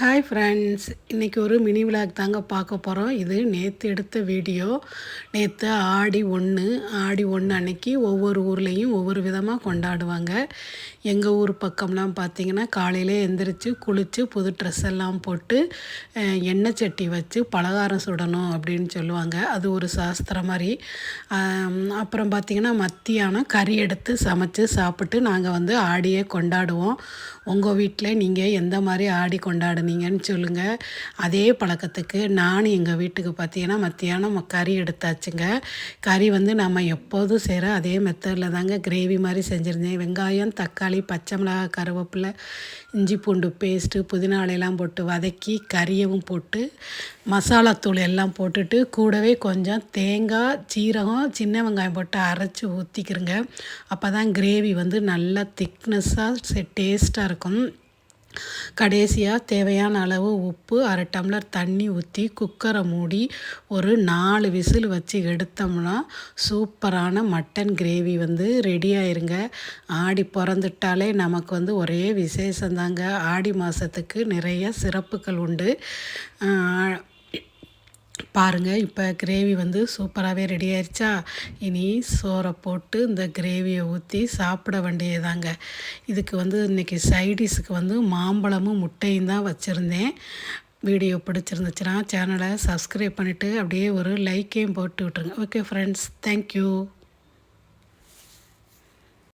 Hi friends, இன்றைக்கி ஒரு mini vlog தாங்க பார்க்க போகிறோம். இது நேற்று எடுத்த வீடியோ. நேற்று ஆடி 1 அன்னைக்கு ஒவ்வொரு ஊர்லேயும் ஒவ்வொரு விதமாக கொண்டாடுவாங்க. எங்கள் ஊர் பக்கம்லாம் பார்த்திங்கன்னா காலையிலே எந்திரிச்சு குளித்து புது ட்ரெஸ் எல்லாம் போட்டு எண்ணெய் சட்டி வச்சு பலகாரம் சுடணும் அப்படின்னு சொல்லுவாங்க. அது ஒரு சாஸ்திரம் மாதிரி. அப்புறம் பார்த்திங்கன்னா மத்தியானம் கறி எடுத்து சமைச்சு சாப்பிட்டு நாங்கள் ஆடியே கொண்டாடுவோம். உங்கள் வீட்டில் நீங்கள் எந்த மாதிரி ஆடி கொண்டாடுனீங்கன்னு சொல்லுங்கள். அதே பழக்கத்துக்கு நானும் எங்கள் வீட்டுக்கு பார்த்தீங்கன்னா மத்தியானம் கறி எடுத்தாச்சுங்க. கறி நம்ம எப்போதும் செய்கிற அதே மெத்தடில் தாங்க கிரேவி மாதிரி செஞ்சுருந்தேன். வெங்காயம், தக்காளி, பச்சை மிளகாய், கருவேப்பிலை, இஞ்சி பூண்டு பேஸ்ட்டு, புதினா இலையெல்லாம் போட்டு வதக்கி கறியவும் போட்டு மசாலாத்தூள் எல்லாம் போட்டுட்டு கூடவே கொஞ்சம் தேங்காய், சீரகம், சின்ன வெங்காயம் போட்டு அரைச்சி ஊற்றிக்கிறங்க. அப்போ தான் கிரேவி நல்லா திக்னஸ்ஸாக டேஸ்ட்டாக இருக்கும். கடைசியாக தேவையான அளவு உப்பு, அரை டம்ளர் தண்ணி ஊற்றி குக்கரை மூடி ஒரு 4 விசில் வச்சு எடுத்தோம்னா சூப்பரான மட்டன் கிரேவி ரெடி ஆயிருங்க. ஆடி பிறந்துட்டாலே நமக்கு ஒரே விசேஷந்தாங்க. ஆடி மாதத்துக்கு நிறைய சிறப்புகள் உண்டு. பாருங்கள், இப்போ கிரேவி சூப்பராகவே ரெடி ஆயிடுச்சா. இனி சோறை போட்டு இந்த கிரேவியை ஊற்றி சாப்பிட வேண்டியதாங்க. இதுக்கு இன்றைக்கி சைடிஷுக்கு மாம்பழமும் முட்டையும் தான் வச்சுருந்தேன். வீடியோ பிடிச்சிருந்துச்சுன்னா சேனலை சப்ஸ்கிரைப் பண்ணிவிட்டு அப்படியே ஒரு லைக்கையும் போட்டு விட்ருங்க. Okay friends, thank you.